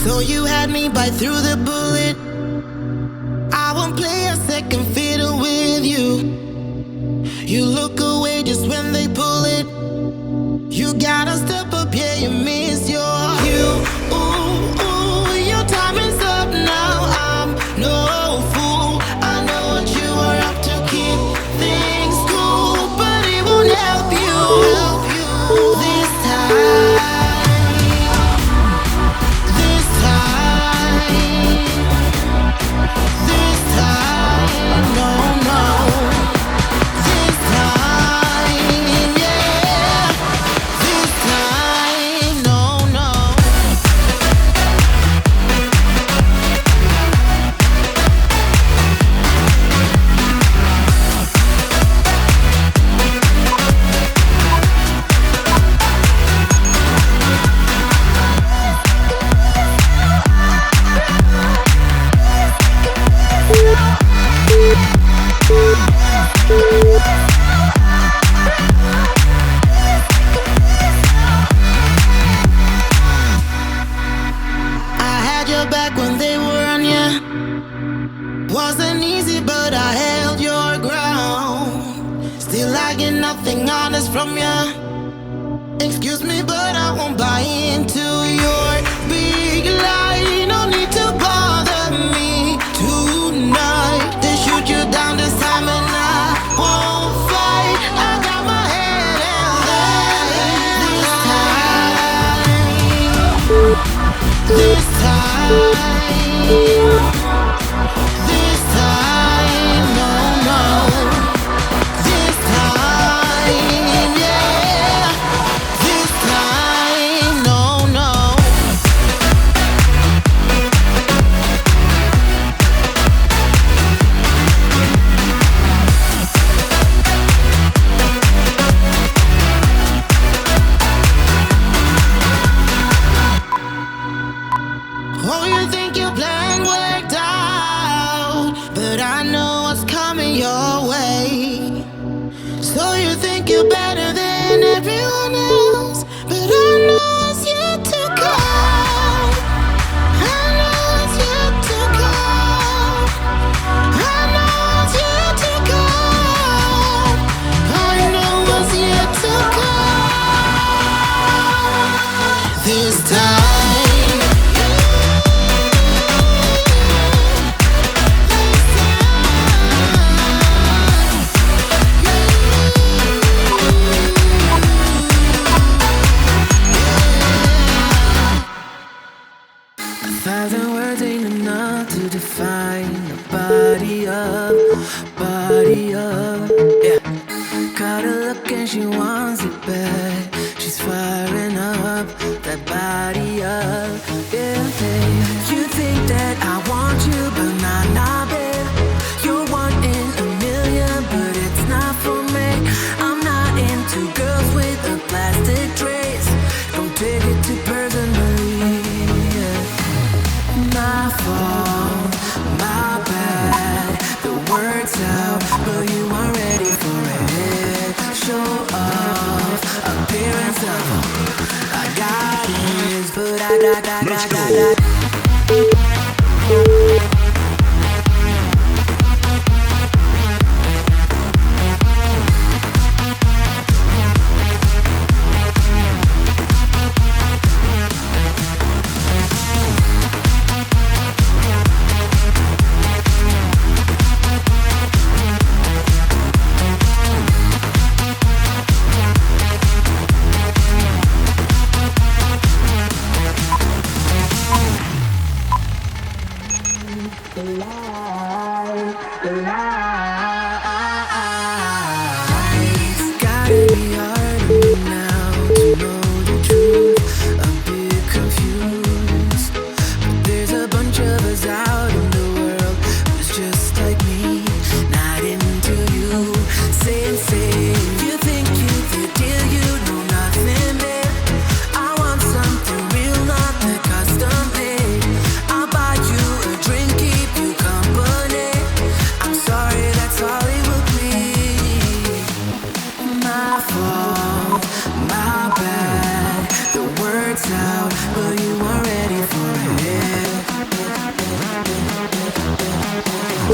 So you had me bite through the bullet. I won't play a second fiddle with you. You look away just when they pull it. You gotta step up, yeah, you miss your cue. Ooh, ooh, your time is up now. I'm no fool. I know what you are up to. Keep things cool, but it won't help you. Help you this time. This time. This time. No, no. This time, yeah. This time, no, no. I had your back when they were on ya. Wasn't easy, but I held your ground. Still I get nothing honest from ya. Excuse me, but I won't buy into your big lie. No need to bother me tonight. They shoot you down this time and I won't fight. I got my head held high. This time, this time, no, no. This time, yeah. This time, no, no. Oh, you think your plan worked out, but I know what's coming your way. So you think you're better than everyone else, but I know it's yet to come. I know it's yet to come. I know it's yet to come. I know it's yet to come. This time. A thousand words ain't enough to define a body of, yeah. Caught her look and she wants it back. She's firing up that body up, yeah, babe. You think that I want you, but nah, babe. You're one in a million, but it's not for me. I'm not into girls with a plastic trace. Don't take it too personally, yeah. My fault, my bad. The words out, but you aren't ready for it. Show off, appearance of I got this, but I got.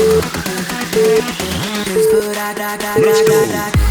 Let's go da da da da da da.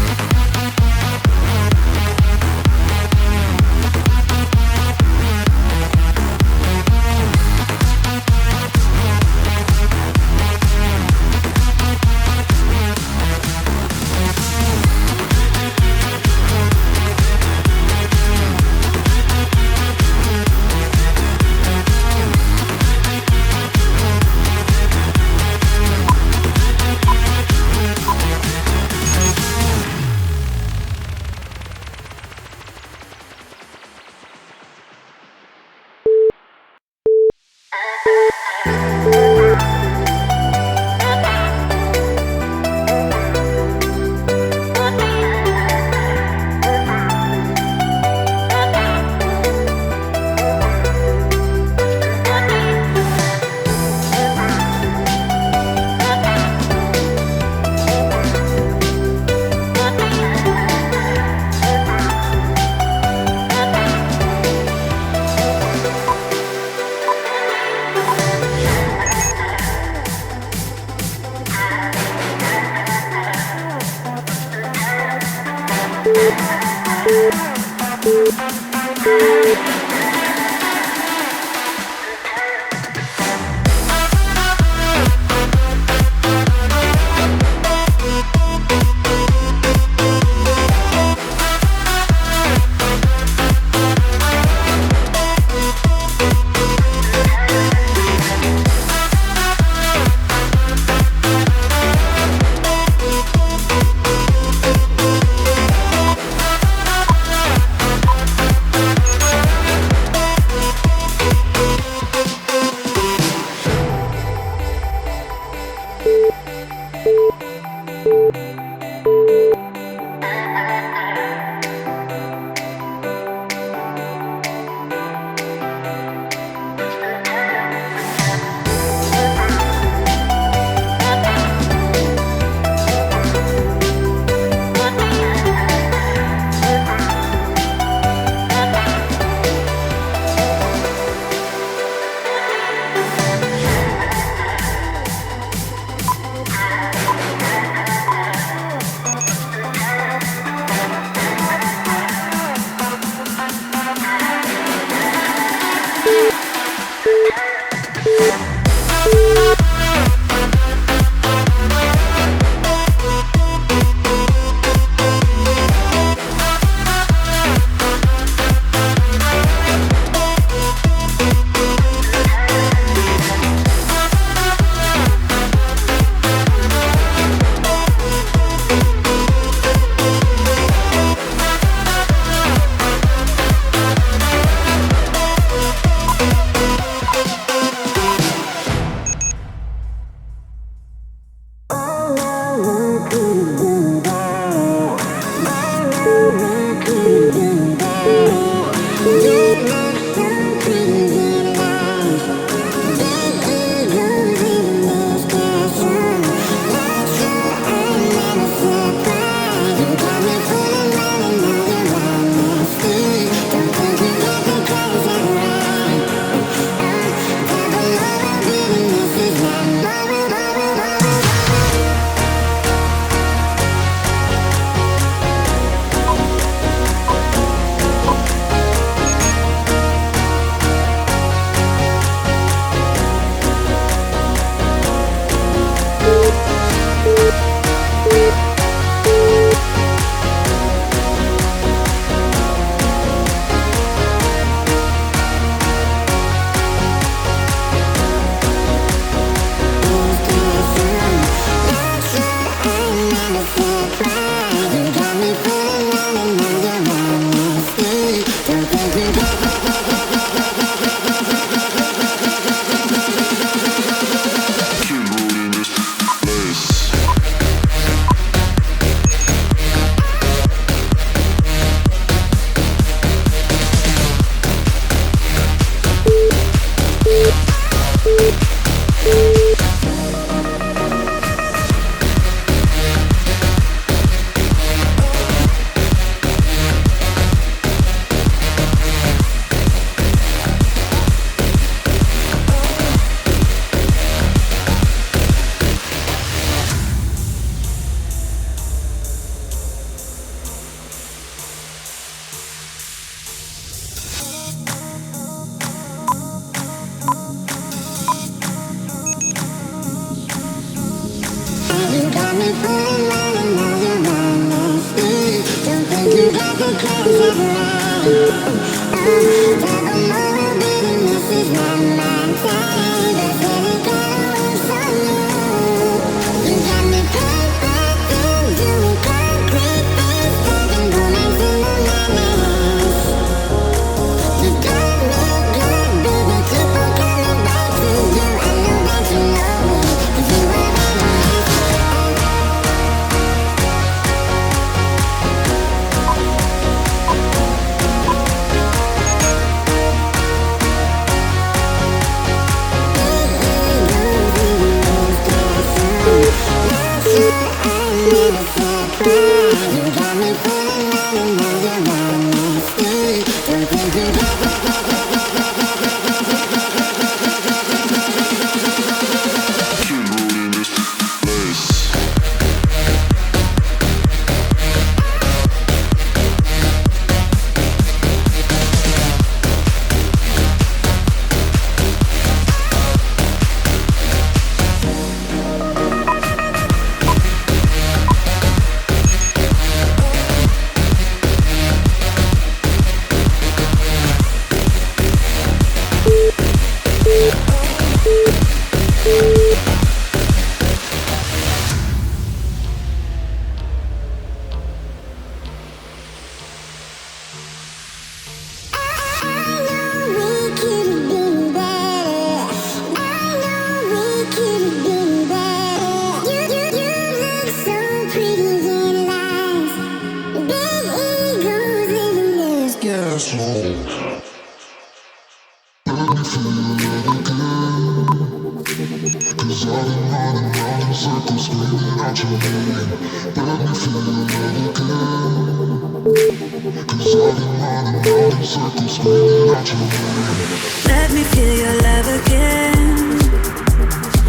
Let me feel your love again.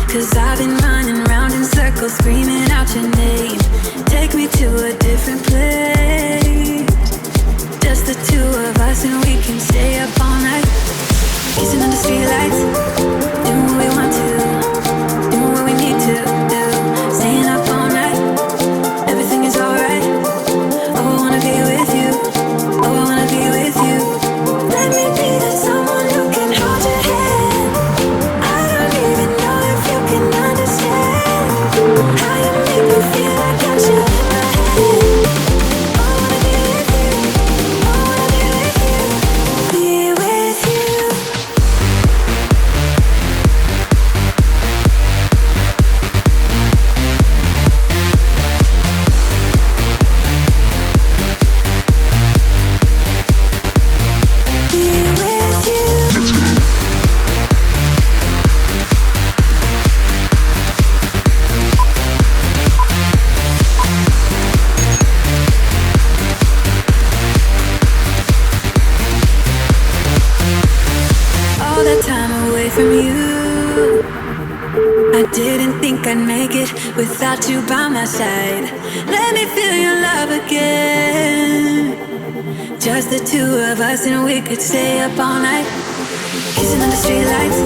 'Cause I've been running round in circles, screaming out your name. Take me to a different place. Just the two of us and we can stay up all night. Kissing under streetlights, doing what we want to, doing what we need to do. Staying up all night, everything is alright. Oh, I wanna be with you. Oh, I wanna be with you. Let me be the someone who can hold your hand. I don't even know if you can understand how you make me feel. I got you in my hand. Oh, I wanna be with you. Oh, I wanna be with you. Be with you. All that time away from you, I didn't think I'd make it without you by my side. Let me feel your love again. Just the two of us and we could stay up all night. Kissing under streetlights,